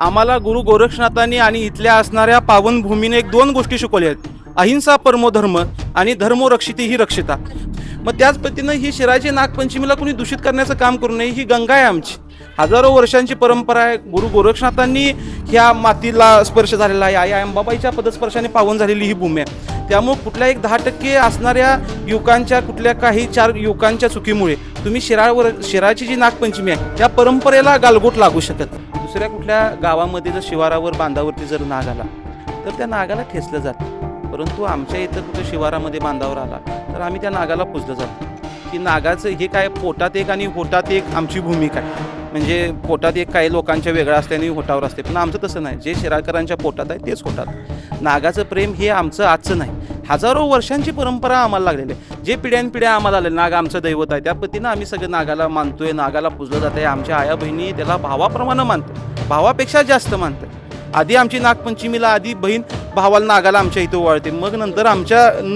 आम्हाला गुरु गोरक्षनाथांनी आणि इथल्या असणाऱ्या पावनभूमीने एक दोन गोष्टी शिकवल्या आहेत, अहिंसा परमो धर्म आणि धर्मो रक्षिती ही रक्षिता. मग त्याच पद्धतीनं ही शिराची नागपंचमीला कोणी दूषित करण्याचं काम करू नये. ही गंगा आहे आमची, हजारो वर्षांची परंपरा आहे. गुरु गोरक्षनाथांनी ह्या मातीला स्पर्श झालेला आहे. आई अंबाबाईच्या पदस्पर्शाने पावन झालेली ही भूमी आहे. त्यामुळे कुठल्या एक 10% असणाऱ्या युवकांच्या, कुठल्या काही 4 युवकांच्या चुकीमुळे तुम्ही शिराची जी नागपंचमी आहे त्या परंपरेला गालबोट लागू शकत. दुसऱ्या कुठल्या गावामध्ये जर शिवारावर बांधावरती जर नाग आला तर त्या नागाला ठेचलं जातं. परंतु आमच्या इथं कुठं शिवारामध्ये बांधावर आला तर आम्ही त्या नागाला पुजलं जातो की नागाचं हे काय पोटात एक आणि होटात एक आमची भूमिका आहे. म्हणजे पोटात एक काही लोकांच्या वेगळं असते आणि होटावर असते, पण आमचं तसं नाही. जे शिराळकरांच्या पोटात आहे तेच होटात. नागाचं प्रेम हे आमचं आजचं नाही, हजारो वर्षांची परंपरा आम्हाला लागलेली आहे. जे पिढ्यानपिढ्या आम्हाला आले नाग आमचं दैवत आहे, त्या पद्धतीनं आम्ही सगळं नागाला मानतोय, नागाला पुजलं जात आहे. आमच्या आया बहिणी त्याला भावाप्रमाणे मानतात, भावापेक्षा जास्त मानतात. आधी आमची नागपंचमीला आधी बहीण भावाला नागाला आमच्या इथं ओवाळते, मग नंतर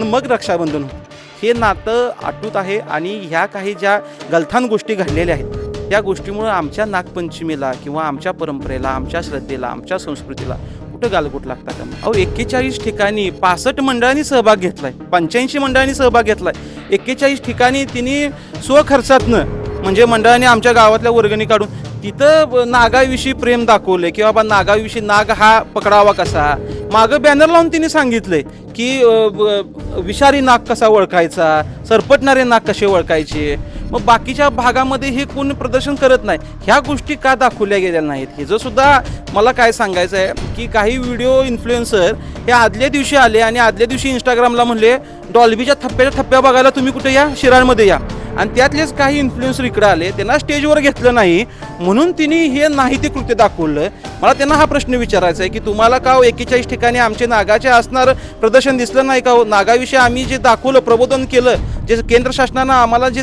मग रक्षाबंधन होतं. हे नातं अटूट आहे. आणि ह्या काही ज्या गलथान गोष्टी घडलेल्या आहेत त्या गोष्टीमुळे आमच्या नागपंचमीला किंवा आमच्या परंपरेला, आमच्या श्रद्धेला, आमच्या संस्कृतीला कुठं गालबोट लागतात का? अहो 41 ठिकाणी 65 मंडळांनी सहभाग घेतलाय, 85 मंडळांनी सहभाग घेतलाय. 41 ठिकाणी तिने स्वखर्चातनं म्हणजे मंडळाने आमच्या गावातल्या वर्गणी काढून तिथं नागाविषयी प्रेम दाखवलंय की बाबा नागाविषयी, नाग हा पकडावा कसा. मागं बॅनर लावून तिने सांगितलंय की विषारी नाग कसा ओळखायचा, सरपटणारे नाग कसे ओळखायचे. मग बाकीच्या भागामध्ये हे कोण प्रदर्शन करत नाही. ह्या गोष्टी का दाखवल्या गेलेल्या नाहीत ह्याचं सुद्धा मला काय सांगायचं आहे की काही व्हिडिओ इन्फ्लुएन्सर हे आदल्या दिवशी आले आणि आदल्या दिवशी इंस्टाग्रामला म्हणले डॉल्बीच्या थप्प्या बघायला तुम्ही कुठे या, शिराळमध्ये या. आणि त्यातलेच काही इन्फ्लुएन्सर इकडे आले, त्यांना स्टेजवर घेतलं नाही म्हणून तिने हे नाही ते कृत्य दाखवलं. मला त्यांना हा प्रश्न विचारायचा आहे की तुम्हाला का 41 ठिकाणी आमचे नागाचे असणार प्रदर्शन दिसलं नाही का? नागाविषयी आम्ही जे दाखवलं, प्रबोधन केलं, जे केंद्र शासनानं आम्हाला जे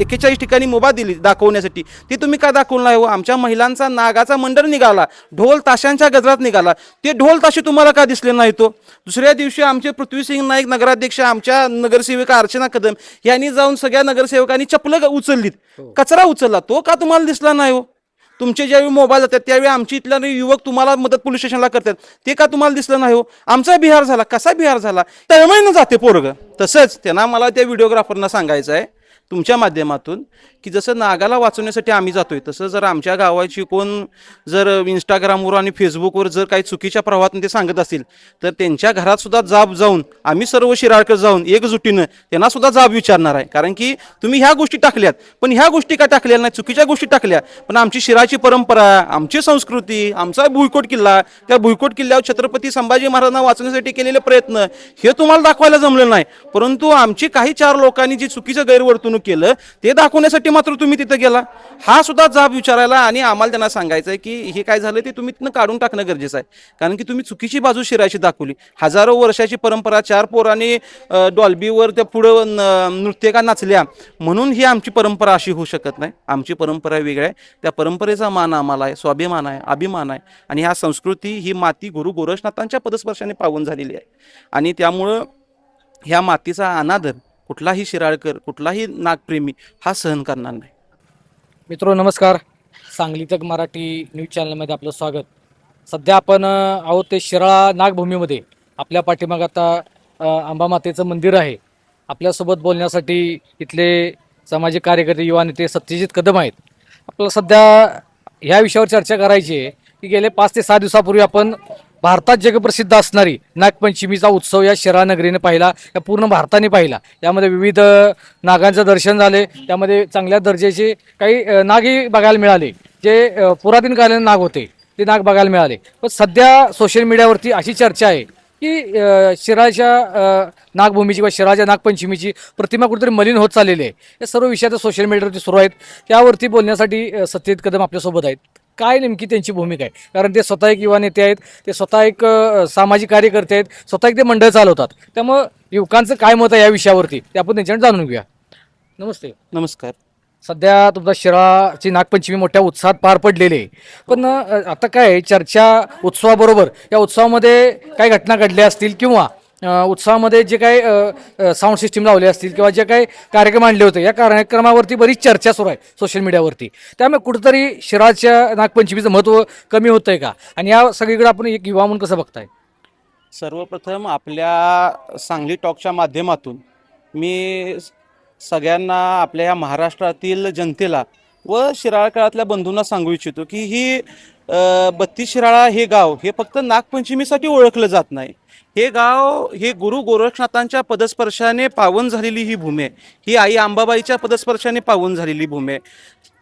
41 ठिकाणी मुभा दिली दाखवण्यासाठी, ते तुम्ही का दाखवलं नाही हो? आमच्या महिलांचा नागाचा मंडळ निघाला, ढोल ताशांच्या गजरात निघाला, ते ढोल ताशे तुम्हाला का दिसले नाही तो? दुसऱ्या दिवशी आमचे पृथ्वीसिंग नाईक नगराध्यक्ष, आमच्या नगरसेविका अर्चना कदम यांनी जाऊन सगळ्या नगरसेवकांनी चपलं उचललीत, कचरा उचलला, तो का तुम्हाला दिसला नाही हो? तुमचे ज्यावेळी मोबाईल जातात त्यावेळी आमची इथल्या युवक तुम्हाला मदत पोलीस स्टेशनला करतात, ते का तुम्हाला दिसलं नाही हो? आमचा बिहार झाला. कसा बिहार झाला? तळमळीनं जाते पोरग. तसंच त्यांना मला त्या व्हिडिओग्राफरना सांगायचं आहे तुमच्या माध्यमातून की जसं नागाला वाचवण्यासाठी आम्ही जातोय, तसं जर आमच्या गावाची कोण जर इंस्टाग्रामवर आणि फेसबुकवर जर काही चुकीच्या प्रवाहातून ते सांगत असतील तर त्यांच्या घरात सुद्धा जाब जाऊन आम्ही सर्व शिराळकर जाऊन एकजुटीनं त्यांना सुद्धा जाब विचारणार आहे. कारण की तुम्ही ह्या गोष्टी टाकल्यात, पण ह्या गोष्टी का टाकल्या नाही? चुकीच्या गोष्टी टाकल्या, पण आमची शिराची परंपरा, आमची संस्कृती, आमचा भुईकोट किल्ला, त्या भुईकोट किल्ल्यावर छत्रपती संभाजी महाराजांना वाचवण्यासाठी केलेले प्रयत्न हे तुम्हाला दाखवायला जमलं नाही. परंतु आमची काही 4 लोकांनी जी चुकीचं गैरवर्तणूक केलं ते दाखवण्यासाठी मात्र तुम्ही तिथं गेला. हा सुद्धा जाब विचारायला आणि आम्हाला त्यांना सांगायचं आहे की हे काय झालं ते तुम्ही तिथनं काढून टाकणं गरजेचं आहे. कारण की तुम्ही चुकीची बाजू शिरायची दाखवली. हजारो वर्षाची परंपरा, 4 पोरांनी डॉल्बीवर त्या पुढं नृत्यका नाचल्या म्हणून ही आमची परंपरा अशी होऊ शकत नाही. आमची परंपरा वेगळी आहे. त्या परंपरेचा मान आम्हाला आहे, स्वाभिमान आहे, अभिमान आहे. आणि ह्या संस्कृती ही माती गुरु गोरक्षनाथांच्या पदस्पर्शाने पावन झालेली आहे. आणि त्यामुळं ह्या मातीचा अनादर कुठलाही शिराळकर, कुठलाही नागप्रेमी हा सहन करणार नाही. मित्रो नमस्कार, सांगली तक मराठी न्यूज चॅनलमध्ये आपलं स्वागत. सध्या आपण आहोत ते शिराळा नागभूमीमध्ये. आपल्या पाठीमागे आता अंबामातेचं मंदिर आहे. आपल्यासोबत बोलण्यासाठी इथले सामाजिक कार्यकर्ते, युवा नेते सत्यजित कदम आहेत. आपल्याला सध्या ह्या विषयावर चर्चा करायची आहे की गेले 5 ते 6 दिवसापूर्वी आपण भारतात जगप्रसिद्ध असणारी नागपंचमीचा उत्सव या शिराळा नगरीने पाहिला, या पूर्ण भारताने पाहिला. यामध्ये विविध नागांचं दर्शन झाले, त्यामध्ये चांगल्या दर्जाचे काही नागही बघायला मिळाले. जे पुरातन कालीन नाग होते ते नाग बघायला मिळाले. पण सध्या सोशल मीडियावरती अशी चर्चा आहे की शिराळच्या नागभूमीची किंवा शिराळच्या नागपंचमीची प्रतिमा कुठेतरी मलिन होत चाललेली आहे. या सर्व विषयात सोशल मीडियावरती सुरू आहेत. त्यावरती बोलण्यासाठी सत्यजित कदम आपल्यासोबत आहेत. काय नेमकी त्यांची भूमिका आहे? कारण ते स्वतः एक युवा नेते आहेत, ते स्वतः एक सामाजिक कार्यकर्ते आहेत, स्वतः एक ते मंडळ चालवतात. त्यामुळं युवकांचं काय मत आहे या विषयावरती ते आपण त्यांच्याकडे जाणून घेऊया. नमस्ते. नमस्कार. सध्या तुमचा शिराळाची नागपंचमी मोठ्या उत्साहात पार पडलेली आहे. पण आता काय चर्चा उत्सवाबरोबर या उत्सवामध्ये काही घटना घडल्या असतील किंवा उत्सवामध्ये जे काही साऊंड सिस्टीम लावले असतील किंवा जे काही कार्यक्रम आणले होते, या कार्यक्रमावरती बरीच चर्चा सुरू आहे सोशल मीडियावरती. त्यामुळे कुठेतरी शिराळच्या नागपंचमीचं महत्त्व कमी होतं आहे का, आणि या सगळीकडे आपण एक युवा म्हणून कसं बघताय? सर्वप्रथम आपल्या सांगली टॉकच्या माध्यमातून मी सगळ्यांना, आपल्या या महाराष्ट्रातील जनतेला व शिराळा काळातल्या बंधूंना सांगू इच्छितो की ही 32 शिराळा हे गाव हे फक्त नागपंचमीसाठी ओळखलं जात नाही. हे गाव हे गुरु गोरक्षनाथांच्या पदस्पर्शाने पावन झालेली ही भूमी आहे. ही आई अंबाबाईच्या पदस्पर्शाने पावन झालेली भूमी आहे.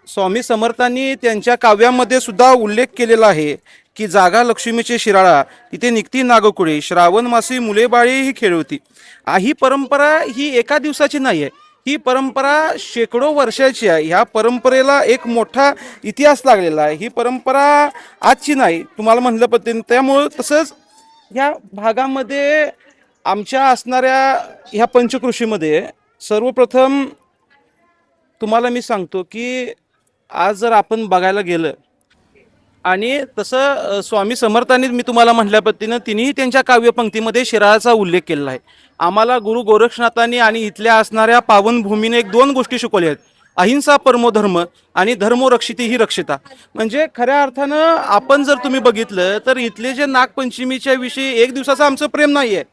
स्वामी समर्थांनी त्यांच्या काव्यामध्ये सुद्धा उल्लेख केलेला आहे की जागा लक्ष्मीचे शिराळा, तिथे निघती नागकुळे, श्रावण मासी मुले बाळी ही खेळवती. ही परंपरा ही एका दिवसाची नाही आहे, ही परंपरा शेकडो वर्षाची आहे. ह्या परंपरेला एक मोठा इतिहास लागलेला आहे. ही परंपरा आजची नाही, तुम्हाला म्हणलं पद्धतीने. त्यामुळं तसंच ह्या भागामध्ये आमच्या असणाऱ्या ह्या पंचकृषीमध्ये सर्वप्रथम तुम्हाला मी सांगतो की आज जर आपण बघायला गेलं, आणि तसं स्वामी समर्थांनी मी तुम्हाला म्हटल्या पद्धतीनं तिनेही त्यांच्या काव्यपंक्तीमध्ये शिराळाचा उल्लेख केलेला आहे. आम्हाला गुरु गोरक्षनाथांनी आणि इथल्या असणाऱ्या पावनभूमीने एक 2 गोष्टी शिकवल्या आहेत: अहिंसा परमो धर्म आणि धर्मो रक्षिती ही रक्षिता. म्हणजे खऱ्या अर्थानं आपण जर तुम्ही बघितलं तर इथले जे नागपंचमीच्या विषयी एक दिवसाचं आमचं प्रेम नाही आहे,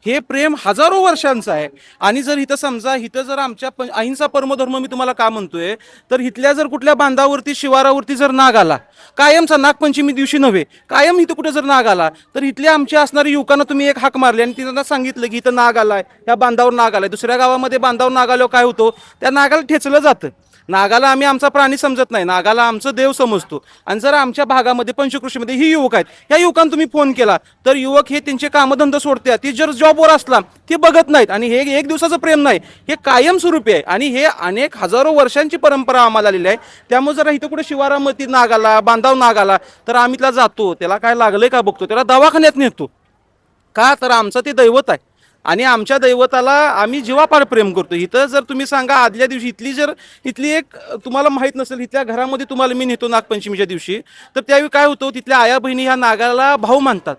हे प्रेम हजारो वर्षांचं आहे. आणि जर इथं समजा इथं जर आमच्या अहिंसा परमधर्म मी तुम्हाला का म्हणतोय, तर इथल्या जर कुठल्या बांधावरती शिवारावरती जर नाग आला, कायमचा नागपंचमी दिवशी नव्हे, कायम इथं कुठे जर नाग आला, तर इथल्या आमच्या असणाऱ्या युवकांना तुम्ही एक हाक मारली आणि त्यांना सांगितलं की इथं नाग आलाय, या बांधावर नाग आलाय. दुसऱ्या गावामध्ये बांधावर नाग आल्यावर काय होतं, त्या नागाला ठेचलं जातं. नागाला आम्ही आमचा प्राणी समजत नाही, नागाला आमचं देव समजतो. आणि जर आमच्या भागामध्ये पंचकृषीमध्ये ही युवक आहेत, ह्या युवकांना तुम्ही फोन केला तर युवक हे त्यांचे कामधंदा सोडतात, ती जर जॉबवर असला ते बघत नाहीत. आणि हे एक दिवसाचं प्रेम नाही, हे कायमस्वरूपी आहे. आणि हे अनेक हजारो वर्षांची परंपरा आम्हाला आलेली आहे. त्यामुळे जर इथं कुठे शिवारामध्ये नाग आला, बांधाव नाग आला, तर आम्ही त्याला जातो, त्याला काय लागलंय का बघतो, त्याला दवाखान्यात नेतो. का तर आमचं ते दैवत आहे आणि आमच्या दैवताला आम्ही जीवापाड प्रेम करतो. इथं जर तुम्ही सांगा आदल्या दिवशी इथली एक तुम्हाला माहीत नसेल, इथल्या घरामध्ये तुम्हाला मी नेतो नागपंचमीच्या दिवशी, तर त्यावेळी काय होतं, तिथल्या आया बहिणी ह्या नागाला भाऊ मानतात.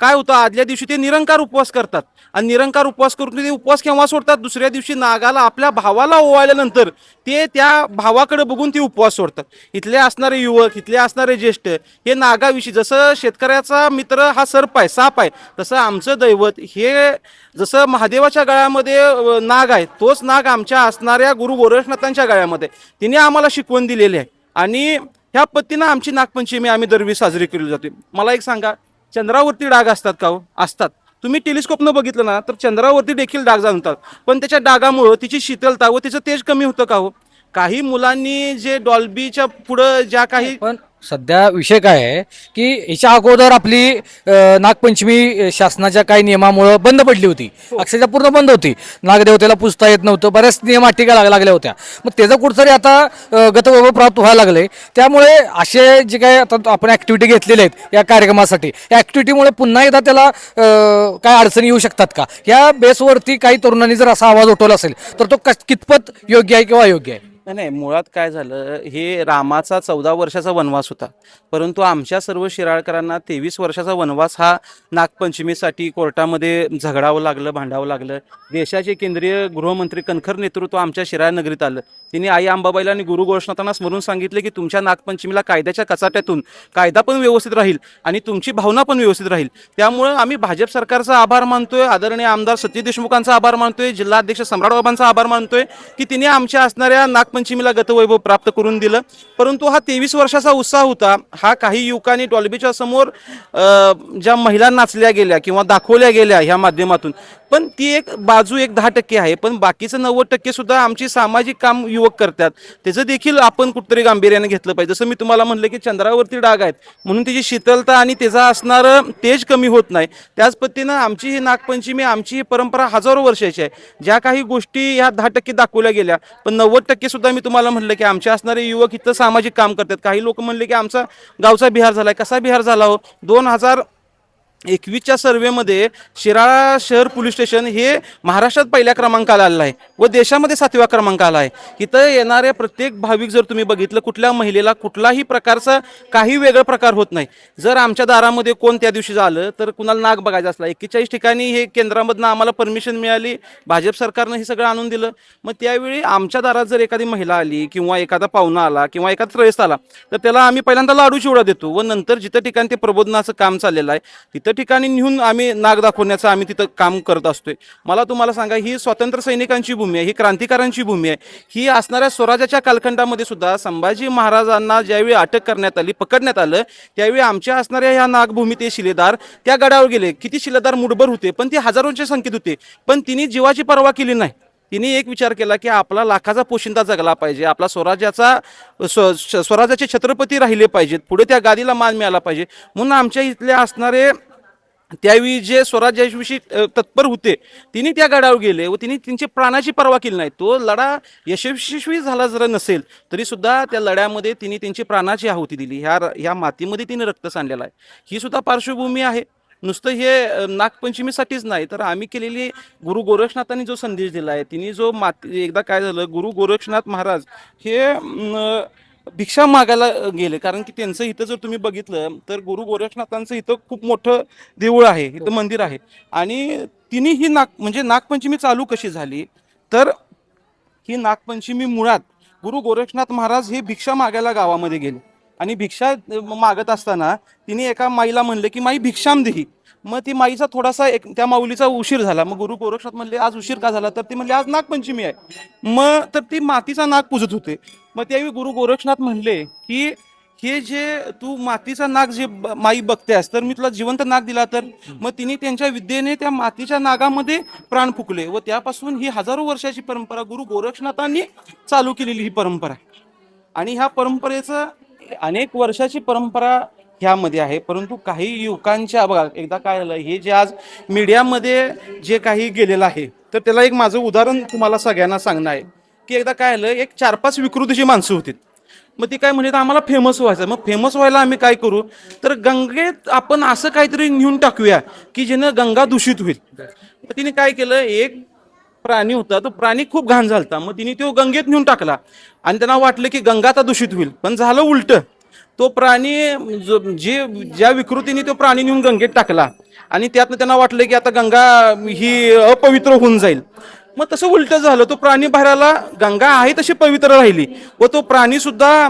काय होतं, आदल्या दिवशी ते निरंकार उपवास करतात आणि निरंकार उपवास करून ते उपवास केव्हा सोडतात, दुसऱ्या दिवशी नागाला आपल्या भावाला ओवाळल्यानंतर ते त्या भावाकडे बघून ते उपवास सोडतात. इथले असणारे युवक, इथले असणारे ज्येष्ठ हे नागाविषयी, जसं शेतकऱ्याचा मित्र हा सर्प आहे, साप आहे, तसं आमचं दैवत हे, जसं महादेवाच्या गळ्यामध्ये नाग आहे, तोच नाग आमच्या असणाऱ्या गुरु गोरक्षनाथांच्या गळ्यामध्ये तिने आम्हाला शिकवण दिलेली आहे. आणि ह्या पद्धतीनं आमची नागपंचमी आम्ही दरवर्षी साजरी केली जाते. मला एक सांगा, चंद्रावरती डाग असतात का हो? असतात. तुम्ही टेलिस्कोपनं बघितलं ना तर चंद्रावरती देखील डाग जाणतात, पण त्याच्या डागामुळं तिची शीतलता व तिचं तेज कमी होतं का हो? काही मुलांनी जे डॉल्बीच्या पुढं ज्या काही, पण सध्या विषय काय आहे की याच्या अगोदर आपली नागपंचमी शासनाच्या काही नियमामुळे बंद पडली होती, अक्षरशः पूर्ण बंद होती. नागदेवतेला पूजता येत नव्हतं, बऱ्याच नियम अटी लागल्या होत्या. मग त्याचं कुठंतरी आता गतवैभव प्राप्त व्हायला लागले. त्यामुळे असे जे काही आता आपण ऍक्टिव्हिटी घेतलेल्या आहेत या कार्यक्रमासाठी, या ऍक्टिव्हिटीमुळे पुन्हा एकदा त्याला काय अडचणी येऊ शकतात का, या बेसवरती काही तरुणांनी जर असा आवाज उठवला असेल तर तो कितपत योग्य आहे किंवा अयोग्य आहे? नाही, मुळात काय झालं, हे रामाचा 14 वर्षाचा वनवास होता, परंतु आमच्या सर्व शिराळकरांना 23 वर्षाचा वनवास हा नागपंचमीसाठी कोर्टामध्ये झगडावं लागलं, भांडावं लागलं. देशाचे केंद्रीय गृहमंत्री कणखर नेतृत्व आमच्या शिराळ नगरीत आलं. तिने आई अंबाबाईला आणि गुरु गोरक्षनाथांना स्मरून सांगितले की तुमच्या नागपंचमीला कायद्याच्या कचाट्यातून कायदा पण व्यवस्थित राहील आणि तुमची भावना पण व्यवस्थित राहील. त्यामुळं आम्ही भाजप सरकारचा आभार मानतोय, आदरणीय आमदार सतीश देशमुखांचा आभार मानतोय, जिल्हाध्यक्ष सम्राटबाबांचा आभार मानतोय की तिने आमच्या असणाऱ्या नागपंचमीला गतवैभव प्राप्त करून दिलं. परंतु हा 23 वर्षाचा उत्साह होता, हा काही युवकांनी डॉल्बीच्या समोर ज्या महिला नाचल्या गेल्या किंवा दाखवल्या गेल्या ह्या माध्यमातून, पण ती एक बाजू एक 10% आहे, पण बाकीचं 90% सुद्धा आमची सामाजिक काम युवक करतात. त्याचं देखील आपण कुठतरी गांभीर्याने घेतलं पाहिजे. जसं मी तुम्हाला म्हणलं की चंद्रावरती डाग आहेत म्हणून तिची शीतलता आणि त्याचा असणारं तेज कमी होत नाही, त्याच पद्धतीनं आमची ही नागपंचमी, आमची ही परंपरा हजारो वर्षाची आहे. ज्या काही गोष्टी ह्या 10% दाखवल्या गेल्या, पण 90% सुद्धा मी तुम्हाला म्हटलं की आमचे असणारे युवक इथं सामाजिक काम करतात. काही लोक म्हणले की आमचा गावचा बिहार झालाय. कसा बिहार झाला हो? 21च्या सर्व्हेमध्ये शिराळा शहर पोलीस स्टेशन हे महाराष्ट्रात पहिल्या क्रमांकाला आलेलं आहे व देशामध्ये 7व्या क्रमांकाला आहे. इथं येणाऱ्या प्रत्येक भाविक जर तुम्ही बघितलं, कुठल्या महिलेला कुठलाही प्रकारचा काही वेगळा प्रकार होत नाही. जर आमच्या दारामध्ये कोण त्या दिवशी झालं तर कुणाला नाग बघायचा असला, 41 ठिकाणी हे केंद्रामधनं आम्हाला परमिशन मिळाली, भाजप सरकारनं हे सगळं आणून दिलं. मग त्यावेळी आमच्या दारात जर एखादी महिला आली किंवा एखादा पाहुणा आला किंवा एखादा त्रयस्थ आला तर त्याला आम्ही पहिल्यांदा लाडू चिवडा देतो व नंतर जिथं ठिकाणी ते प्रबोधनाचं काम चाललेलं आहे तिथं ठिकाणी नेऊन आम्ही नाग दाखवण्याचं आम्ही तिथं काम करत असतोय. मला तुम्हाला सांगा, ही स्वातंत्र्य सैनिकांची भूमी आहे, ही क्रांतिकारांची भूमी आहे. ही असणाऱ्या स्वराज्याच्या कालखंडामध्ये सुद्धा संभाजी महाराजांना ज्यावेळी अटक करण्यात आली, पकडण्यात आलं, त्यावेळी आमच्या असणाऱ्या ह्या नागभूमी ते शिलेदार त्या गडावर गेले. किती शिलेदार मुठभर होते, पण ते हजारोंच्या संख्येत होते, पण तिने जीवाची पर्वा केली नाही. तिने एक विचार केला की आपला लाखाचा पोशिंदा जगला पाहिजे, आपला स्वराज्याचे छत्रपती राहिले पाहिजेत, पुढे त्या गादीला मान मिळाला पाहिजे. म्हणून आमच्या इथले असणारे त्यावेळी जे स्वराज्याविषयी तत्पर होते तिने त्या गडावर गेले व तिने त्यांची प्राणाची पर्वा केली नाही. तो लढा यशस्वी झाला जरा नसेल तरी सुद्धा त्या लढ्यामध्ये तिने त्यांची प्राणाची आहुती दिली. ह्या मातीमध्ये तिने रक्त सांडलेलं आहे. ही सुद्धा पार्श्वभूमी आहे. नुसतं हे नागपंचमीसाठीच नाही तर आम्ही केलेली गुरु गोरक्षनाथांनी जो संदेश दिला आहे, तिने जो एकदा काय झालं, गुरु गोरक्षनाथ महाराज हे भिक्षा मागायला गेले. कारण की त्यांचं इथं जर तुम्ही बघितलं तर गुरु गोरक्षनाथांचं इथं खूप मोठं देऊळ आहे, इथं मंदिर आहे. आणि तिने ही म्हणजे नागपंचमी चालू कशी झाली तर ही नागपंचमी मुळात गुरु गोरक्षनाथ महाराज हे भिक्षा मागायला गावामध्ये गेले आणि भिक्षा मागत असताना तिने एका माईला म्हणले की माई भिक्षाम देही. मग ती माईचा थोडासा त्या माऊलीचा उशीर झाला. मग गुरु गोरक्षनाथ म्हणले आज उशीर का झाला, तर ती म्हणले आज नागपंचमी आहे. मग तर ती मातीचा नाग पूजत होते. मग त्यावेळी गुरु गोरक्षनाथ म्हणले की हे जे तू मातीचा नाग जे माई बघतेस तर मी तुला जिवंत नाग दिला तर. मग तिने त्यांच्या विद्येने त्या मातीच्या नागामध्ये प्राण फुकले व त्यापासून ही हजारो वर्षाची परंपरा गुरु गोरक्षनाथांनी चालू केलेली ही परंपरा. आणि ह्या परंपरेचं अनेक वर्षाची परंपरा ह्यामध्ये आहे. परंतु काही युवकांच्या बघा, एकदा काय झालं, हे जे आज मीडियामध्ये जे काही गेलेलं आहे तर त्याला एक माझं उदाहरण तुम्हाला सगळ्यांना सांगणं आहे की एकदा काय झालं, एक 4-5 विकृतीची माणसं होती. मग ती काय म्हणत आम्हाला फेमस व्हायचं. मग फेमस व्हायला आम्ही काय करू तर गंगेत आपण असं काहीतरी नेऊन टाकूया की ज्यानं गंगा दूषित होईल. तर तिने काय केलं, एक प्राणी होता, तो प्राणी खूप घाण झालता. मग तिने तो गंगेत नेऊन टाकला आणि त्यांना वाटलं की गंगा आता दूषित होईल, पण झालं उलट. तो प्राणी ज्या विकृतीने तो प्राणी नेऊन गंगेत टाकला आणि त्यातनं त्यांना वाटलं की आता गंगा ही अपवित्र होऊन जाईल. मग तसं उलट झालं, तो प्राणी बाहेर आला, गंगा आहे तशी पवित्र राहिली व तो प्राणी सुद्धा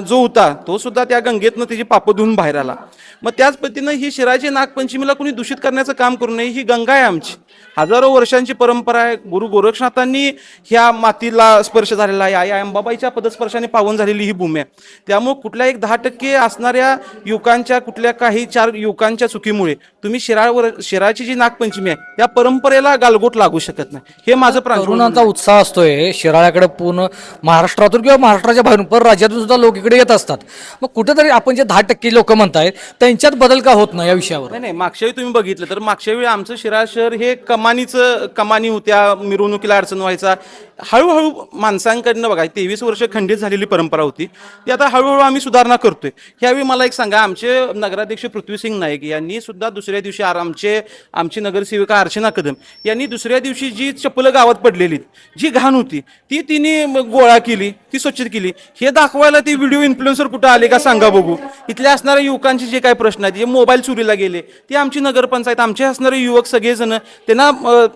जो होता तो सुद्धा त्या गंगेतनं त्याची पापं धुवून बाहेर आला. मग त्याच पद्धतीनं ही शिराची नागपंचमीला कोणी दूषित करण्याचं काम करू नये. ही गंगा आहे आमची, हजारो वर्षांची परंपरा आहे. गुरु गोरक्षनाथांनी ह्या मातीला स्पर्श झालेला आहे. आई अंबाबाईच्या पदस्पर्शाने पावन झालेली ही भूमी आहे. त्यामुळे कुठल्या एक 10% असणाऱ्या युवकांच्या, कुठल्या काही 4 युवकांच्या चुकीमुळे तुम्ही शिराची जी नागपंचमी आहे त्या परंपरेला गालबोट लागू शकत नाही. हे माझं तरुणांचा उत्साह असतोय शिराळ्याकडे, पूर्ण महाराष्ट्रातून किंवा महाराष्ट्राच्या बाहेरून पर राज्यातून सुद्धा लोक इकडे येत असतात. मग कुठेतरी आपण जे 10% लोक म्हणतायत त्यांच्यात बदल का होत नाही या विषयावर? नाही, मागच्या वेळी तुम्ही बघितलं तर मागच्या वेळी आमचं शिराळा शहर हे कमानी होत्या, मिरवणुकीला अडचण व्हायचा. हळूहळू माणसांकडनं बघा 23 वर्ष खंडित झालेली परंपरा होती ती आता हळूहळू आम्ही सुधारणा करतोय. ह्यावेळी मला एक सांगा, आमचे नगराध्यक्ष पृथ्वीसिंग नाईक यांनी सुद्धा दुसऱ्या दिवशी आमची नगरसेविका अर्चना कदम यांनी दुसऱ्या दिवशी जी चप्पल गावात पडलेली, जी घाण होती ती तिने गोळा केली, ती स्वच्छ केली. हे दाखवायला ती व्हिडिओ इन्फ्लुएन्सर कुठं आले का सांगा बघू. इथल्या असणाऱ्या युवकांचे जे काही प्रश्न आहेत, जे मोबाईल चोरीला गेले, ती आमची नगरपंचायत, आमचे असणारे युवक सगळेजण त्यांना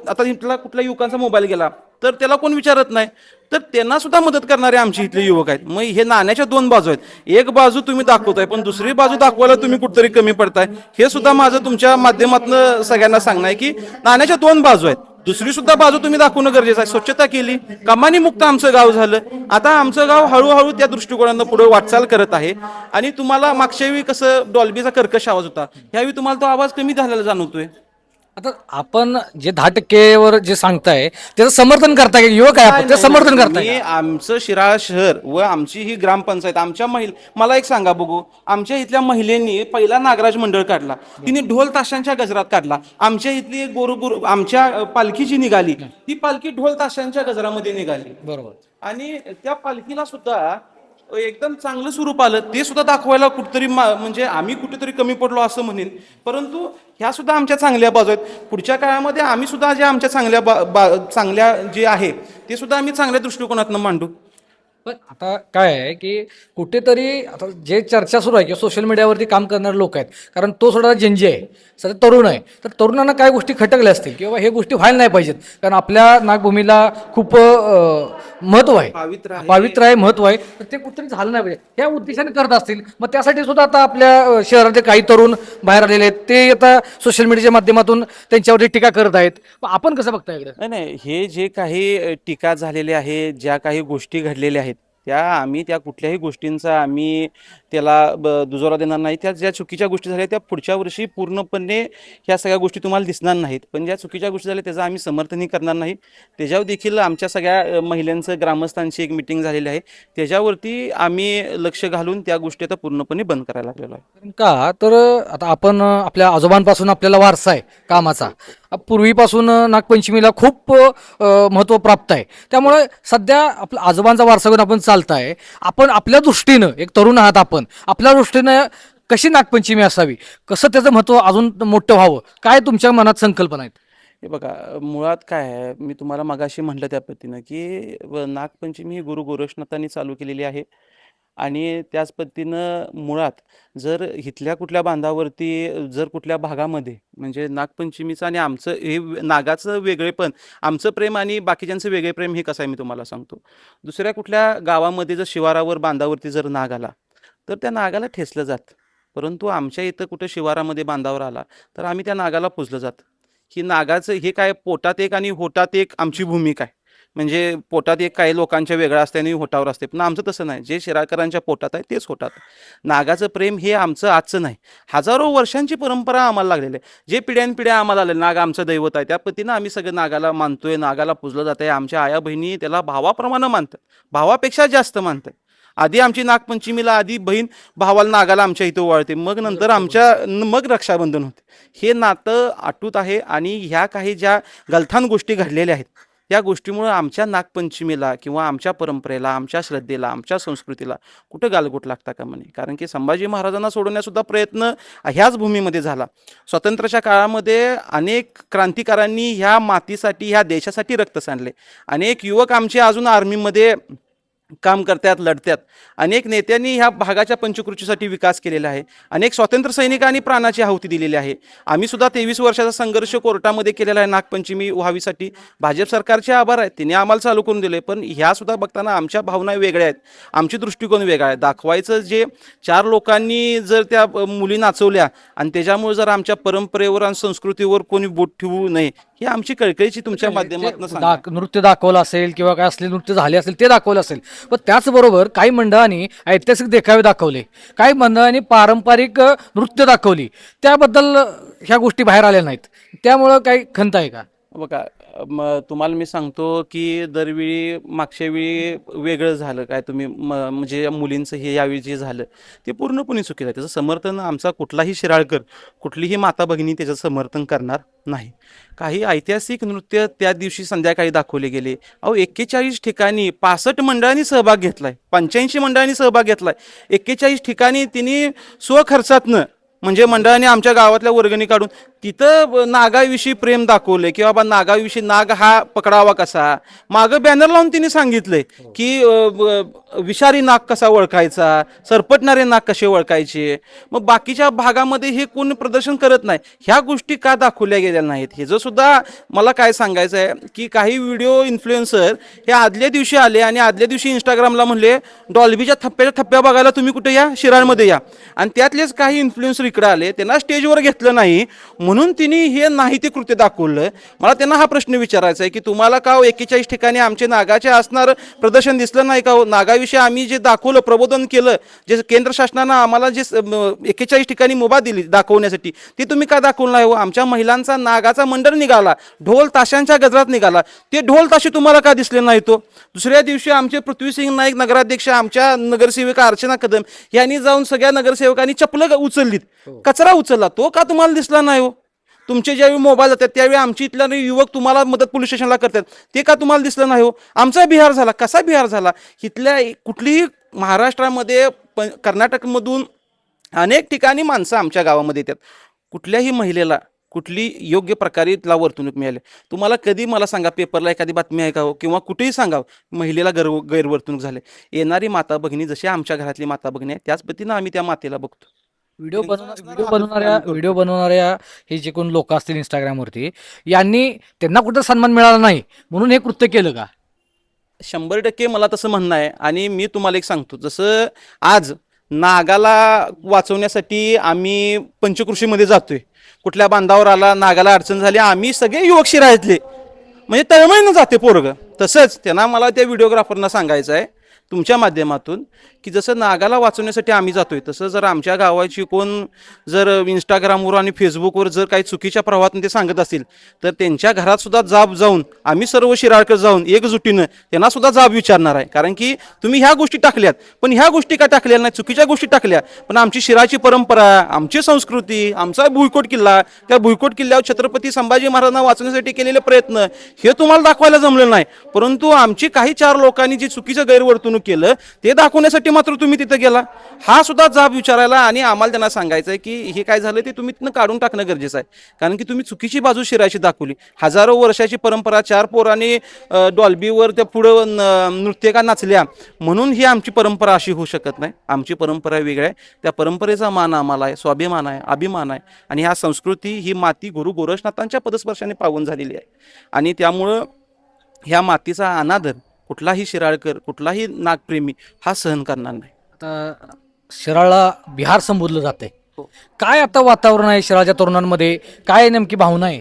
आता इथला कुठल्या युवकांचा मोबाईल गेला तर त्याला कोण विचारत नाही, तर त्यांना सुद्धा मदत करणारे आमचे इथले युवक आहेत. मग हे नाण्याच्या 2 बाजू आहेत. एक बाजू तुम्ही दाखवताय पण दुसरी बाजू दाखवायला तुम्ही कुठतरी कमी पडताय. हे सुद्धा माझं तुमच्या माध्यमातून सगळ्यांना सांगणं आहे की नाण्याच्या 2 बाजू आहेत. दुसरी सुद्धा बाजू तुम्ही दाखवणं गरजेचं आहे. स्वच्छता केली, कमानी मुक्त आमचं गाव झालं. आता आमचं गाव हळूहळू त्या दृष्टिकोनानं पुढे वाटचाल करत आहे. आणि तुम्हाला मागच्या वेळी कसं डॉल्बीचा कर्कश आवाज होता, ह्यावेळी तुम्हाला तो आवाज कमी झालेला जाणवतोय. आता आपण जे 10% वर जे सांगताय त्याचं समर्थन करताय, युवक आहे आपण, ते समर्थन करताय. आमचं शिराळा शहर व आमची ही ग्रामपंचायत, आमच्या मला एक सांगा बघू, आमच्या इथल्या महिलेनी पहिला नागराज मंडळ काढला, तिने ढोल ताशांच्या गजरात काढला. आमच्या इथली आमच्या पालखी जी निघाली ती पालखी ढोल ताशांच्या गजरामध्ये निघाली. बरोबर. आणि त्या पालखीला सुद्धा एकदम चांगलं स्वरूप आलं ते सुद्धा दाखवायला कुठेतरी म्हणजे आम्ही कुठेतरी कमी पडलो असं म्हणेन. परंतु ह्या सुद्धा आमच्या चांगल्या बाजू आहेत. पुढच्या काळामध्ये आम्ही सुद्धा ज्या आमच्या चांगल्या जे आहे ते सुद्धा आम्ही चांगल्या दृष्टिकोनातून मांडू. पण आता काय आहे की कुठेतरी आता जे चर्चा सुरू आहे किंवा सोशल मीडियावरती काम करणारे लोक आहेत, कारण तो थोडा जेंजी आहे, सध्या तरुण आहे, तर तरुणांना काय गोष्टी खटकल्या असतील किंवा हे गोष्टी व्हायला नाही पाहिजेत, कारण आपल्या नागभूमीला खूप महत्व आहे, पावित्र्य आहे, महत्व आहे, तर ते कुठेतरी झालं नाही पाहिजे, या उद्देशाने करत असतील. मग त्यासाठी सुद्धा आता आपल्या शहरातले काही तरुण बाहेर आलेले आहेत, ते आता सोशल मीडियाच्या माध्यमातून त्यांच्यावरती टीका करत आहेत. मग आपण कसं बघता इकडे? नाही नाही, हे जे काही टीका झालेली आहे, ज्या काही गोष्टी घडलेल्या आहेत त्या कुठल्याही गोष्टींचा आम्ही त्याला दुजोरा देणार नाही. त्या ज्या चुकीच्या गोष्टी झाल्या त्या पुढच्या वर्षी पूर्णपणे ह्या सगळ्या गोष्टी तुम्हाला दिसणार नाहीत. पण ज्या चुकीच्या गोष्टी झाल्या त्याचं आम्ही समर्थनही करणार नाही. त्याच्यावर देखील आमच्या सगळ्या महिलांचं ग्रामस्थांची एक मिटिंग झालेली आहे, त्याच्यावरती आम्ही लक्ष घालून त्या गोष्टी आता पूर्णपणे बंद करायला लागलेलो आहे. का तर आता आपण आपल्या आजोबांपासून आपल्याला वारसा आहे कामाचा, पूर्वीपासून नागपंचमीला खूप महत्त्व प्राप्त आहे. त्यामुळे सध्या आपला आजोबांचा वारसा घेऊन आपण चालताय. आपण आपल्या दृष्टीनं, एक तरुण आहात आपण, आपल्या दृष्टीनं कशी नागपंचमी असावी, कसं त्याचं महत्त्व अजून मोठं व्हावं, काय तुमच्या मनात संकल्पना आहेत? हे बघा, मुळात काय आहे, मी तुम्हाला मगाशी म्हटलं त्या पद्धतीनं की नागपंचमी ही गुरु गोरक्षनाथांनी चालू केलेली आहे. आणि त्याच पद्धतीनं मुळात जर इथल्या कुठल्या बांधावरती जर कुठल्या भागामध्ये म्हणजे नागपंचमीचं आणि आमचं हे नागाचं वेगळेपण, आमचं प्रेम आणि बाकीच्यांचं वेगळे प्रेम हे कसं आहे मी तुम्हाला सांगतो. दुसऱ्या कुठल्या गावामध्ये जर शिवारावर बांधावरती जर नाग आला तर त्या नागाला ठेचलं जातं. परंतु आमच्या इथं कुठं शिवारामध्ये बांधावर आला तर आम्ही त्या नागाला पूजलं जातं. ही नागाचं हे काय, पोटात एक आणि होटात एक आमची भूमिका आहे. म्हणजे पोटात एक काही लोकांच्या वेगळं असते आणि होटावर असते, पण आमचं तसं नाही. जे शिराळकरांच्या पोटात आहे तेच होटात. नागाचं प्रेम हे आमचं आजचं नाही, हजारो वर्षांची परंपरा आम्हाला लागलेली आहे. जे पिढ्यानपिढ्या आम्हाला आले, नाग आमचं दैवत आहे, त्या पद्धतीनं आम्ही सगळं नागाला मानतोय, नागाला पूजलं जात आहे. आमच्या आया बहिणी त्याला भावाप्रमाणे मानतात, भावापेक्षा जास्त मानतात. आधी आमची नागपंचमीला आधी बहीण भावाला नागाला आमच्या इथं ओवाळते, मग नंतर मग रक्षाबंधन होते. हे नातं अटूट आहे. आणि ह्या काही ज्या गलथान गोष्टी घडलेल्या आहेत त्या गोष्टीमुळं आमच्या नागपंचमीला किंवा आमच्या परंपरेला, आमच्या श्रद्धेला, आमच्या संस्कृतीला कुठं गालगोट लागता का म्हणे. कारण की संभाजी महाराजांना सोडवण्यासुद्धा प्रयत्न ह्याच भूमीमध्ये झाला. स्वातंत्र्याच्या काळामध्ये अनेक क्रांतिकारांनी ह्या मातीसाठी, ह्या देशासाठी रक्त सांडले. अनेक युवक आमचे अजून आर्मीमध्ये काम करतात, लढतात. अनेक नेत्यांनी ह्या भागाच्या पंचकृतीसाठी विकास केलेला आहे. अनेक स्वातंत्र्य सैनिकांनी प्राणाची आहुती दिलेली आहे. आम्ही सुद्धा 23 वर्षाचा संघर्ष कोर्टामध्ये केलेला आहे नागपंचमी व्हावीसाठी. भाजप सरकारचे आभार आहेत, तिने आम्हाला चालू करून दिले. पण ह्या सुद्धा बघताना आमच्या भावना वेगळ्या आहेत, आमची दृष्टिकोन वेगळा आहे. दाखवायचं जे 4 लोकांनी जर त्या मुली नाचवल्या आणि त्याच्यामुळे जर आमच्या परंपरेवर आणि संस्कृतीवर कोणी बोट ठेवू नये, ही आमची कळकळीची तुमच्या माध्यमातून नृत्य दाखवलं असेल किंवा काय असले नृत्य झाले असेल ते दाखवलं असेल. पण त्याचबरोबर काही मंडळांनी ऐतिहासिक देखावे दाखवले, काही मंडळांनी पारंपरिक नृत्य दाखवली, त्याबद्दल ह्या गोष्टी बाहेर आल्या नाहीत. त्यामुळं काही खंत आहे का? बघा, तुम्हाला मी सांगतो की दरवेळी मागच्या वेळी वेगळं झालं काय, तुम्ही म्हणजे मुलींचं हे यावेळी जे झालं ते पूर्णपणे चुकीचं आहे. त्याचं समर्थन आमचा कुठलाही शिराळकर, कुठलीही माता भगिनी त्याचं समर्थन करणार नाही. काही ऐतिहासिक नृत्य त्या दिवशी संध्याकाळी दाखवले गेले. 41 ठिकाणी 65 मंडळांनी सहभाग घेतलाय, 85 मंडळांनी सहभाग घेतलाय. 41 ठिकाणी तिने स्वखर्चातनं म्हणजे मंडळाने आमच्या गावातल्या वर्गणी काढून तिथं नागाविषयी प्रेम दाखवलंय की बाबा नागाविषयी, नाग हा पकडावा कसा, मागं बॅनर लावून तिने सांगितलंय की विषारी नाग कसा ओळखायचा, सरपटणारे नाग कसे ओळखायचे. मग बाकीच्या भागामध्ये हे कोण प्रदर्शन करत नाही, ह्या गोष्टी का दाखवल्या गेलेल्या नाहीत. हे जर सुद्धा मला काय सांगायचं आहे की काही व्हिडिओ इन्फ्लुएन्सर हे आदल्या दिवशी आले आणि आदल्या दिवशी इंस्टाग्रामला म्हणले डॉल्बीच्या थप्प्या बघायला तुम्ही कुठे या, शिराळमध्ये या. आणि त्यातलेच काही इन्फ्लुएन्सर इकडे आले, त्यांना स्टेजवर घेतलं नाही म्हणून तिने हे नाही ते कृत्य दाखवलं. मला त्यांना हा प्रश्न विचारायचा आहे की तुम्हाला का 41 ठिकाणी आमचे नागाचे असणार प्रदर्शन दिसलं नाही का? नागाविषयी आम्ही जे दाखवलं, प्रबोधन केलं, जे केंद्र शासनानं आम्हाला जे 41 ठिकाणी मुभा दिली दाखवण्यासाठी, ते तुम्ही का दाखवलं नाही हो? आमच्या महिलांचा नागाचा मंडळ निघाला, ढोल ताशांच्या गजरात निघाला, ते ढोल ताशे तुम्हाला का दिसले नाही तो? दुसऱ्या दिवशी आमचे पृथ्वीसिंग नाईक नगराध्यक्ष, आमच्या नगरसेविका अर्चना कदम यांनी जाऊन सगळ्या नगरसेवकांनी चपलं उचललीत, कचरा उचलला, तो का तुम्हाला दिसला नाही हो? तुमचे ज्यावेळी मोबाईल जातात त्यावेळी आमची इथल्या युवक तुम्हाला मदत पोलीस स्टेशनला करतात, ते का तुम्हाला दिसलं नाही हो? आमचा बिहार झाला. कसा बिहार झाला? इथल्या कुठलीही महाराष्ट्रामध्ये कर्नाटकमधून अनेक ठिकाणी माणसं आमच्या गावामध्ये येतात. कुठल्याही महिलेला कुठली योग्य प्रकारे तिला वर्तणूक मिळाली. तुम्हाला कधी मला सांगा पेपरला एखादी बातमी आहे का हो, किंवा कुठेही सांगा महिलेला गैरवर्तणूक झाली. येणारी माता भगिनी जशी आमच्या घरातली माता भगिनी आहे त्याच पद्धतीनं आम्ही त्या मातेला बघतो. व्हिडिओ बनवणाऱ्या हे जे कोण लोक असतील इंस्टाग्रामवरती, यांनी त्यांना कुठं सन्मान मिळाला नाही म्हणून हे कृत्य केलं का? 100% मला तसं म्हणणं आहे. आणि मी तुम्हाला एक सांगतो, जसं आज नागाला वाचवण्यासाठी आम्ही पंचकृषीमध्ये जातोय, कुठल्या बांधावर आला नागाला अडचण झाली, आम्ही सगळे युवक शिरायतले म्हणजे तळमळीनं जाते पोरगं. तसंच त्यांना मला त्या व्हिडिओग्राफरना सांगायचं आहे तुमच्या माध्यमातून की जसं नागाला वाचवण्यासाठी आम्ही जातोय, तसं जर आमच्या गावाची कोण जर इंस्टाग्रामवर आणि फेसबुकवर जर काही चुकीच्या प्रवाहातून ते सांगत असतील तर त्यांच्या घरात सुद्धा जाब जाऊन आम्ही सर्व शिराळकर जाऊन एकजुटीनं त्यांना सुद्धा जाब विचारणार आहे. कारण की तुम्ही ह्या गोष्टी टाकल्यात, पण ह्या गोष्टी का टाकल्या नाही, चुकीच्या गोष्टी टाकल्या, पण आमची शिराची परंपरा, आमची संस्कृती, आमचा भुईकोट किल्ला, त्या भुईकोट किल्ल्यावर छत्रपती संभाजी महाराजांना वाचवण्यासाठी केलेले प्रयत्न हे तुम्हाला दाखवायला जमलं नाही. परंतु आमची काही 4 लोकांनी जी चुकीचं गैरवर्तणूक केलं ते दाखवण्यासाठी मात्र तुम्ही तिथं गेला. हा सुद्धा जाब विचारायला आणि आम्हाला त्यांना सांगायचं आहे की हे काय झालं ते तुम्ही तिथनं काढून टाकणं गरजेचं आहे. कारण की तुम्ही चुकीची बाजू शिरायची दाखवली. हजारो वर्षाची परंपरा 4 पोरांनी डॉल्बीवर त्या पुढं नृत्यका नाचल्या म्हणून ही आमची परंपरा अशी होऊ शकत नाही. आमची परंपरा वेगळी आहे. त्या परंपरेचा मान आम्हाला आहे, स्वाभिमान आहे, अभिमान आहे. आणि ह्या संस्कृती ही माती गुरु गोरक्षनाथांच्या पदस्पर्शाने पावन झालेली आहे. आणि त्यामुळं ह्या मातीचा अनादर कुठलाही शिराळकर, कुठलाही नागप्रेमी हा सहन करणार नाही. आता शिराळला बिहार संबोधलं जाते, काय आता वातावरण आहे शिराळच्या तरुणांमध्ये, काय नेमकी भावना आहे?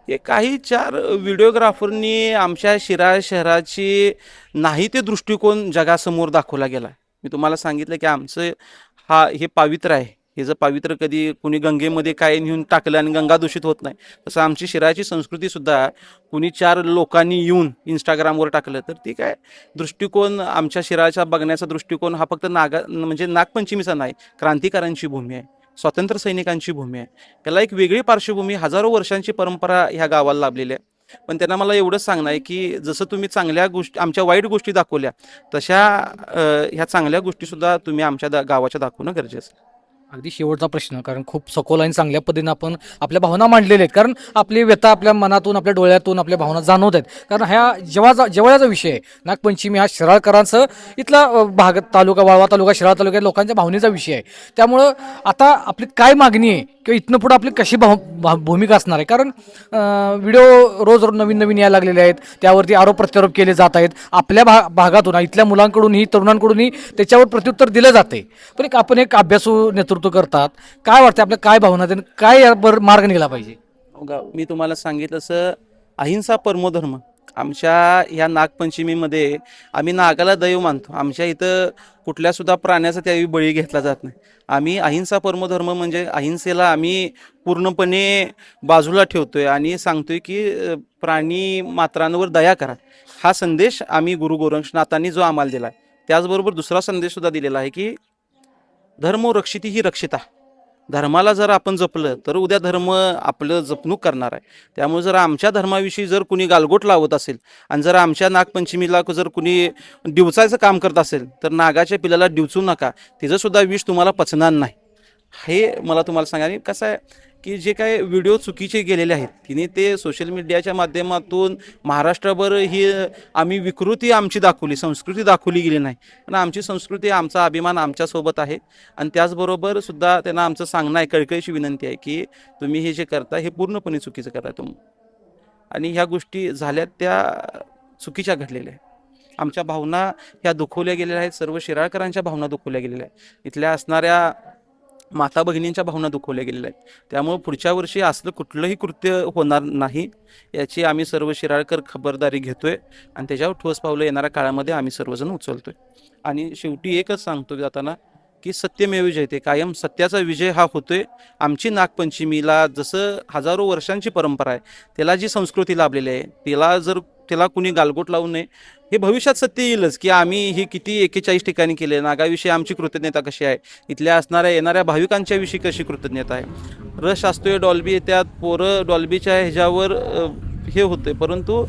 हे काही 4 व्हिडिओग्राफरनी आमच्या शिराळ शहराची नाही ते दृष्टिकोन जगासमोर दाखवला गेला. मी तुम्हाला सांगितलं की आमचं हे पावित्र आहे. हे जर पावित्र कधी कुणी गंगेमध्ये काय नेऊन टाकलं आणि गंगा दूषित होत नाही, तसं आमची शिराळची संस्कृती सुद्धा कुणी 4 लोकांनी येऊन इंस्टाग्रामवर टाकलं तर ती काय दृष्टिकोन, आमच्या शिराळच्या बघण्याचा दृष्टिकोन हा फक्त म्हणजे नागपंचमीचा नाही, क्रांतिकारांची भूमी आहे, स्वातंत्र्य सैनिकांची भूमी आहे. त्याला एक वेगळी पार्श्वभूमी, हजारो वर्षांची परंपरा ह्या गावाला लाभलेली आहे. पण त्यांना मला एवढंच सांगणं आहे की जसं तुम्ही चांगल्या गोष्टी, आमच्या वाईट गोष्टी दाखवल्या, तशा ह्या चांगल्या गोष्टीसुद्धा तुम्ही आमच्या गावाच्या दाखवणं गरजेचं आहे. अगदी शेवटचा प्रश्न, कारण खूप सखोल आणि चांगल्या पद्धतीने आपण आपल्या भावना मांडलेल्या आहेत, कारण आपली व्यथा आपल्या मनातून, आपल्या डोळ्यातून आपल्या भावना जाणवत आहेत. कारण ह्या जवळचा विषय आहे. नागपंचमी हा शिराळकरांसह इथला भाग, तालुका, वाळवा तालुका, शिराळ तालुक्यात लोकांच्या भावनेचा विषय आहे. त्यामुळं आता आपली काय मागणी आहे किंवा इथनं पुढं आपली कशी भूमिका असणार आहे? कारण व्हिडिओ रोज नवीन यायला लागलेले आहेत, त्यावरती आरोप प्रत्यारोप केले जात आहेत. आपल्या भागातून, इथल्या मुलांकडूनही, तरुणांकडूनही त्याच्यावर प्रत्युत्तर दिलं जाते. पण आपण एक अभ्यासू नेतृत्व करतात, काय वाटतं आपल्या काय भावना, काय यावर मार्ग निघाला पाहिजे? मी तुम्हाला सांगितलं तसं अहिंसा परमोधर्म. आमच्या ह्या नागपंचमीमध्ये आम्ही नागाला दैव मानतो. आमच्या इथं कुठल्या सुद्धा प्राण्याचा त्यावेळी बळी घेतला जात नाही. आम्ही अहिंसा परमोधर्म म्हणजे अहिंसेला आम्ही पूर्णपणे बाजूला ठेवतोय आणि सांगतोय की प्राणी मात्रांवर दया करा. हा संदेश आम्ही गुरु गोरक्षनाथांनी जो आम्हाला दिला आहे. त्याचबरोबर दुसरा संदेश सुद्धा दिलेला आहे की धर्म रक्षिती ही रक्षिता. धर्माला जर आपण जपलं तर उद्या धर्म आपलं जपणूक करणार आहे. त्यामुळे जर आमच्या धर्माविषयी जर कुणी गालगोट लावत असेल आणि जर आमच्या नागपंचमीला जर कुणी डिवचायचं काम करत असेल तर नागाच्या पिलाला डिवचू नका, तिचं सुद्धा विष तुम्हाला पचणार नाही. हे मला तुम्हाला सांगा. आणि कसं आहे की जे काय व्हिडिओ चुकीचे गेलेले आहेत तिने ते सोशल मीडियाच्या माध्यमातून महाराष्ट्रभर ही आम्ही विकृती आमची दाखवली, संस्कृती दाखवली गेली नाही. पण आमची संस्कृती, आमचा अभिमान आमच्यासोबत आहे. आणि त्याचबरोबर सुद्धा त्यांना आमचं सांगणं आहे, कळकळीची विनंती आहे की तुम्ही हे जे करता हे पूर्णपणे चुकीचं करताय तुम्ही. आणि ह्या गोष्टी झाल्यात त्या चुकीच्या घडलेल्या आहेत. आमच्या भावना ह्या दुखवल्या गेलेल्या आहेत, सर्व शिराळकरांच्या भावना दुखवल्या गेलेल्या आहेत, इथल्या असणाऱ्या माता भगिनींच्या भावना दुखवल्या गेलेल्या आहेत. त्यामुळे पुढच्या वर्षी असलं कुठलंही कृत्य होणार नाही याची आम्ही सर्व शिराळकर खबरदारी घेतोय आणि त्याच्यावर ठोस पावलं येणाऱ्या काळामध्ये आम्ही सर्वजण उचलतोय. आणि शेवटी एकच सांगतो जाताना की सत्यमेव जयते, कायम सत्याचा विजय हा होतोय. आमची नागपंचमीला जसं हजारो वर्षांची परंपरा आहे, त्याला जी संस्कृती लाभलेली आहे, त्याला कुणी गालगोट लावू नये. हे भविष्यात सत्य येईलच की आम्ही ही किती 41 ठिकाणी केले, नागाविषयी आमची कृतज्ञता कशी आहे, इथल्या असणाऱ्या येणाऱ्या भाविकांच्या विषयी कशी कृतज्ञता आहे. रश असतोय, डॉल्बी येतात, पोरं डॉल्बीच्या ह्याच्यावर हे होतंय, परंतु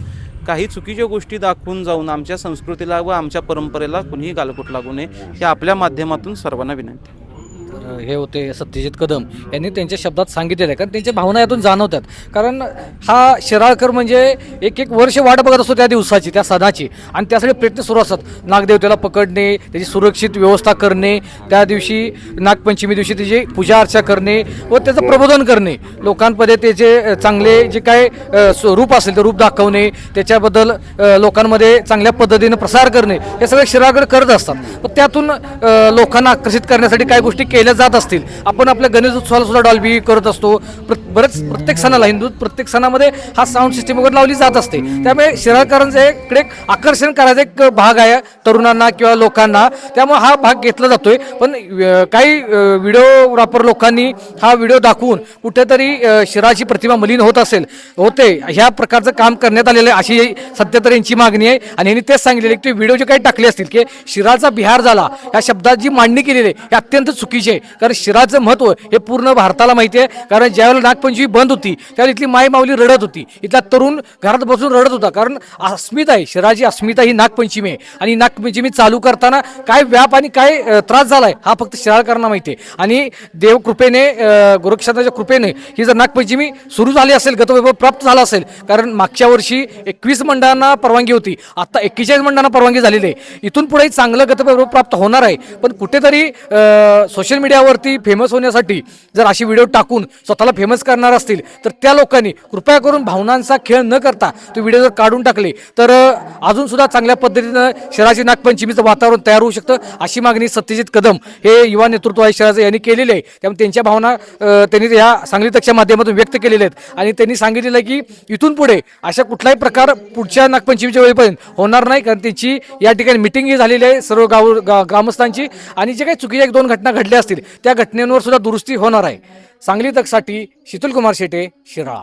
काही चुकीच्या गोष्टी दाखवून जाऊन आमच्या संस्कृतीला व आमच्या परंपरेला कुणीही गालबोट लागू नये हे आपल्या माध्यमातून सर्वांना विनंती आहे. तर हे होते सत्यजित कदम यांनी त्यांच्या शब्दात सांगितलेलं आहे, कारण त्यांच्या भावना यातून जाणवतात. कारण हा शिराळकर म्हणजे एक एक वर्ष वाट बघत असतो त्या दिवसाची, त्या सणाची, आणि त्यासाठी प्रयत्न सुरू असतात. नागदेवतेला पकडणे, त्याची सुरक्षित व्यवस्था करणे, त्या दिवशी नागपंचमी दिवशी त्याची पूजा अर्चा करणे व त्याचं प्रबोधन करणे, लोकांमध्ये त्याचे चांगले जे काय रूप असेल ते रूप दाखवणे, त्याच्याबद्दल लोकांमध्ये चांगल्या पद्धतीनं प्रसार करणे, हे सगळे शिराळकर करत असतात. पण त्यातून लोकांना आकर्षित करण्यासाठी काही गोष्टी केल्या जात असतील. आपण आपल्या गणेश उत्सवाला सुद्धा डॉल्बी करत असतो. प्रत्येक सणाला, हिंदू प्रत्येक सणामध्ये हा साऊंड सिस्टीम वगैरे लावली जात असते. त्यामुळे शिराळकरांचं इकडे आकर्षण करायचा एक भाग आहे तरुणांना किंवा लोकांना, त्यामुळे हा भाग घेतला जातोय. पण काही व्हिडिओग्राफर लोकांनी हा व्हिडिओ दाखवून कुठेतरी शिराची प्रतिमा मलिन होते ह्या प्रकारचं काम करण्यात आलेलं आहे, अशी सध्या तर यांची मागणी आहे. आणि यांनी तेच सांगितलेले की ते व्हिडिओ जे काही टाकले असतील की शिराचा बिहार झाला, या शब्दात जी मांडणी केलेली आहे हे अत्यंत चुकीचे आहे. कारण शिराचं महत्त्व हे पूर्ण भारताला माहिती आहे. कारण ज्यावेळेला नागपंचमी बंद होती त्यावेळेला इथली माय माऊली रडत होती, इथला तरुण घरात बसून रडत होता. कारण अस्मिता आहे, शिराची अस्मिता ही नागपंचमी आहे. आणि नागपंचमी चालू करताना काय व्याप आणि काय त्रास झालाय हा फक्त शिराळकरांना माहिती आहे. आणि देव कृपेने, गोरक्षनाथाच्या कृपेने ही जर नागपंचमी सुरू झाली असेल, गतवैभव प्राप्त झाला असेल, कारण मागच्या वर्षी 21 मंडळांना परवानगी होती, आता 41 मंडळांना परवानगी झालेली आहे. इथून पुढे चांगलं गतवैभव प्राप्त होणार आहे. पण कुठेतरी सोशल मीडियावरती फेमस होण्यासाठी जर अशी व्हिडिओ टाकून स्वतःला फेमस करणार असतील तर त्या लोकांनी कृपया करून भावनांचा खेळ न करता तो व्हिडिओ जर काढून टाकले तर अजून सुद्धा चांगल्या पद्धतीनं शहराची नागपंचमीचं वातावरण तयार होऊ शकतं, अशी मागणी सत्यजित कदम हे युवा नेतृत्व आहे शहराचं यांनी केलेली आहे. त्यामुळे त्यांच्या भावना त्यांनी या सांगली तकच्या माध्यमातून व्यक्त केलेल्या आहेत. आणि त्यांनी सांगितलेलं आहे की इथून पुढे अशा कुठलाही प्रकार पुढच्या नागपंचमीच्या वेळेपर्यंत होणार नाही. कारण त्यांची या ठिकाणी मिटिंगही झालेली आहे सर्व ग्रामस्थांची, आणि जे काही चुकीच्या 1-2 घटना घडल्या असतील त्या घटनेवर सुद्धा दुरुस्ती होणार आहे. सांगली तकसाठी शीतल कुमार शेटे, शिराळा.